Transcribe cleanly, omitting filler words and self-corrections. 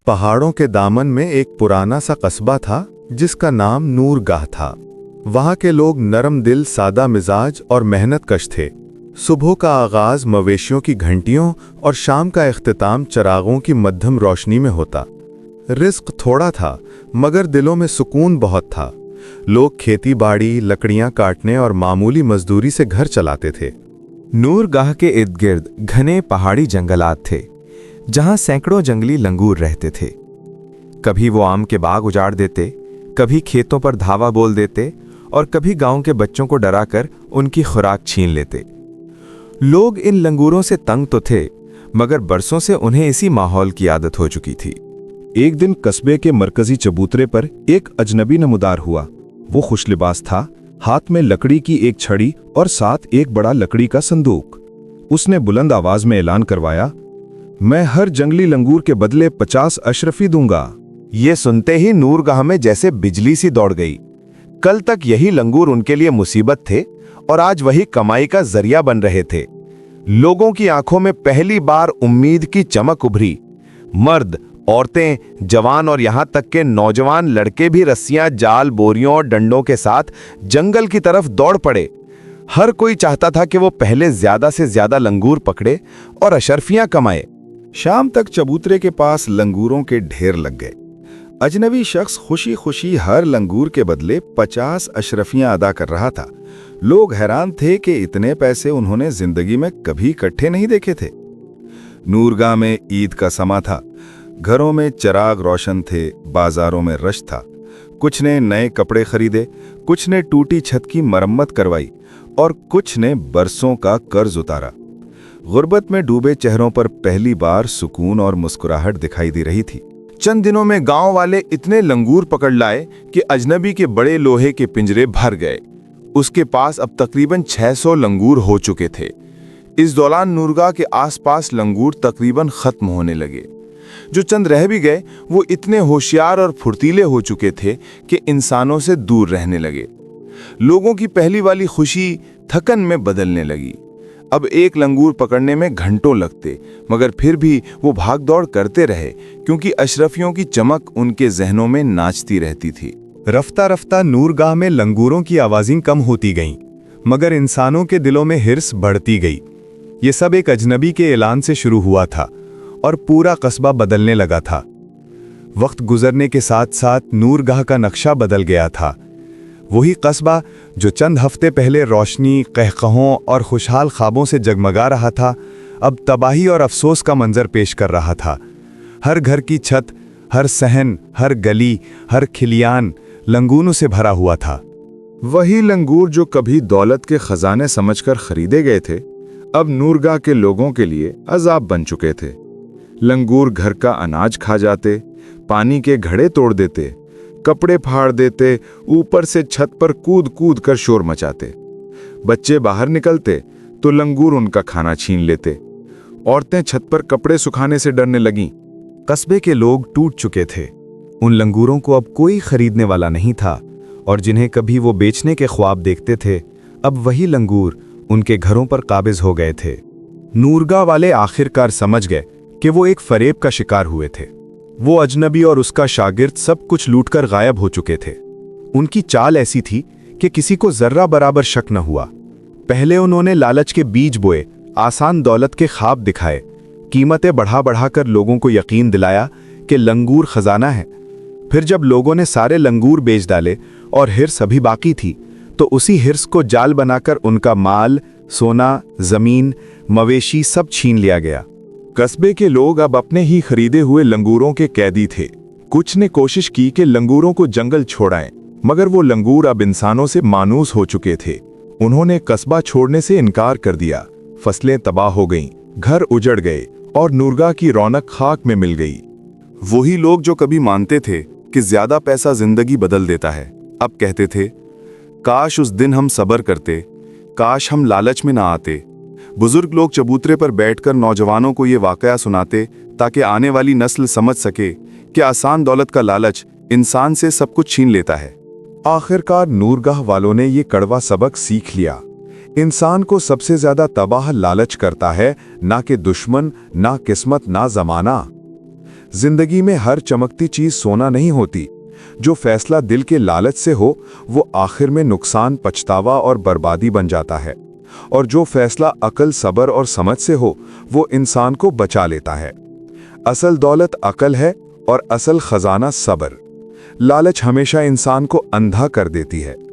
पहाड़ों के दामन में एक पुराना सा कस्बा था जिसका नाम नूरगाह था। वहाँ के लोग नरम दिल, सादा मिजाज और मेहनतकश थे। सुबह का आगाज मवेशियों की घंटियों और शाम का इख्तिताम चिरागों की मध्यम रोशनी में होता। रिस्क थोड़ा था मगर दिलों में सुकून बहुत था। लोग खेती बाड़ी, लकड़ियां काटने और मामूली मजदूरी से घर चलाते थे। नूरगाह के इर्द गिर्द घने पहाड़ी जंगलात थे जहां सैकड़ों जंगली लंगूर रहते थे। कभी वो आम के बाग उजाड़ देते, कभी खेतों पर धावा बोल देते और कभी गांव के बच्चों को डराकर उनकी खुराक छीन लेते। लोग इन लंगूरों से तंग तो थे मगर बरसों से उन्हें इसी माहौल की आदत हो चुकी थी। एक दिन कस्बे के मरकजी चबूतरे पर एक अजनबी नमूदार हुआ। वो खुशलिबास था, हाथ में लकड़ी की एक छड़ी और साथ एक बड़ा लकड़ी का संदूक। उसने बुलंद आवाज में ऐलान करवाया, मैं हर जंगली लंगूर के बदले 50 अशरफी दूंगा। ये सुनते ही नूरगाह में जैसे बिजली सी दौड़ गई। कल तक यही लंगूर उनके लिए मुसीबत थे और आज वही कमाई का जरिया बन रहे थे। लोगों की आंखों में पहली बार उम्मीद की चमक उभरी। मर्द, औरतें, जवान और यहां तक के नौजवान लड़के भी रस्सियां, जाल, बोरियों और डंडों के साथ जंगल की तरफ दौड़ पड़े। हर कोई चाहता था कि वो पहले ज्यादा से ज्यादा लंगूर पकड़े और अशरफियां कमाए। शाम तक चबूतरे के पास लंगूरों के ढेर लग गए। अजनबी शख्स खुशी खुशी हर लंगूर के बदले 50 अशरफियां अदा कर रहा था। लोग हैरान थे कि इतने पैसे उन्होंने जिंदगी में कभी इकट्ठे नहीं देखे थे। नूरगाह में ईद का समा था। घरों में चिराग रोशन थे, बाजारों में रश था। कुछ ने नए कपड़े खरीदे, कुछ ने टूटी छत की मरम्मत करवाई और कुछ ने बरसों का कर्ज उतारा। गुर्बत में डूबे चेहरों पर पहली बार सुकून और मुस्कुराहट दिखाई दे रही थी। चंद दिनों में गांव वाले इतने लंगूर पकड़ लाए कि अजनबी के बड़े लोहे के पिंजरे भर गए। उसके पास अब तकरीबन 600 लंगूर हो चुके थे। इस दौरान नूरगाह के आसपास लंगूर तकरीबन खत्म होने लगे। जो चंद रह भी गए वो इतने होशियार और फुर्तीले हो चुके थे कि इंसानों से दूर रहने लगे। लोगों की पहली वाली खुशी थकन में बदलने लगी। अब एक लंगूर पकड़ने में घंटों लगते मगर फिर भी वो भाग दौड़ करते रहे क्योंकि अशरफियों की चमक उनके जहनों में नाचती रहती थी। रफ्ता रफ्ता नूरगाह में लंगूरों की आवाज़ें कम होती गईं मगर इंसानों के दिलों में हिर्स बढ़ती गई। ये सब एक अजनबी के ऐलान से शुरू हुआ था और पूरा कस्बा बदलने लगा था। वक्त गुजरने के साथ साथ नूरगाह का नक्शा बदल गया था। वही कस्बा जो चंद हफ्ते पहले रोशनी, कहकहों और खुशहाल ख्वाबों से जगमगा रहा था, अब तबाही और अफसोस का मंजर पेश कर रहा था। हर घर की छत, हर सहन, हर गली, हर खिलियान लंगूरों से भरा हुआ था। वही लंगूर जो कभी दौलत के खजाने समझकर खरीदे गए थे, अब नूरगाह के लोगों के लिए अजाब बन चुके थे। लंगूर घर का अनाज खा जाते, पानी के घड़े तोड़ देते, कपड़े फाड़ देते, ऊपर से छत पर कूद कूद कर शोर मचाते। बच्चे बाहर निकलते तो लंगूर उनका खाना छीन लेते। औरतें छत पर कपड़े सुखाने से डरने लगीं। कस्बे के लोग टूट चुके थे। उन लंगूरों को अब कोई खरीदने वाला नहीं था और जिन्हें कभी वो बेचने के ख्वाब देखते थे, अब वही लंगूर उनके घरों पर काबिज हो गए थे। नूरगाह वाले आखिरकार समझ गए कि वो एक फरेब का शिकार हुए थे। वो अजनबी और उसका शागिर्द सब कुछ लूटकर गायब हो चुके थे। उनकी चाल ऐसी थी कि किसी को जर्रा बराबर शक न हुआ। पहले उन्होंने लालच के बीज बोए, आसान दौलत के ख्वाब दिखाए, कीमतें बढ़ा बढ़ाकर लोगों को यकीन दिलाया कि लंगूर खजाना है। फिर जब लोगों ने सारे लंगूर बेच डाले और हिर्स अभी बाकी थी, तो उसी हिर्स को जाल बनाकर उनका माल, सोना, जमीन, मवेशी सब छीन लिया गया। कस्बे के लोग अब अपने ही खरीदे हुए लंगूरों के कैदी थे। कुछ ने कोशिश की कि लंगूरों को जंगल छोड़ाएं, मगर वो लंगूर अब इंसानों से मानूस हो चुके थे। उन्होंने कस्बा छोड़ने से इनकार कर दिया। फसलें तबाह हो गईं, घर उजड़ गए और नूरगाह की रौनक खाक में मिल गई। वही लोग जो कभी मानते थे कि ज्यादा पैसा जिंदगी बदल देता है, अब कहते थे, काश उस दिन हम सब्र करते, काश हम लालच में ना आते। बुजुर्ग लोग चबूतरे पर बैठकर नौजवानों को ये वाकया सुनाते ताकि आने वाली नस्ल समझ सके कि आसान दौलत का लालच इंसान से सब कुछ छीन लेता है। आखिरकार नूरगाह वालों ने ये कड़वा सबक सीख लिया। इंसान को सबसे ज्यादा तबाह लालच करता है, ना कि दुश्मन, ना किस्मत, ना जमाना। जिंदगी में हर चमकती चीज सोना नहीं होती। जो फैसला दिल के लालच से हो वो आखिर में नुकसान, पछतावा और बर्बादी बन जाता है, और जो फैसला अक्ल, सब्र और समझ से हो वो इंसान को बचा लेता है। असल दौलत अक्ल है और असल खजाना सब्र। लालच हमेशा इंसान को अंधा कर देती है।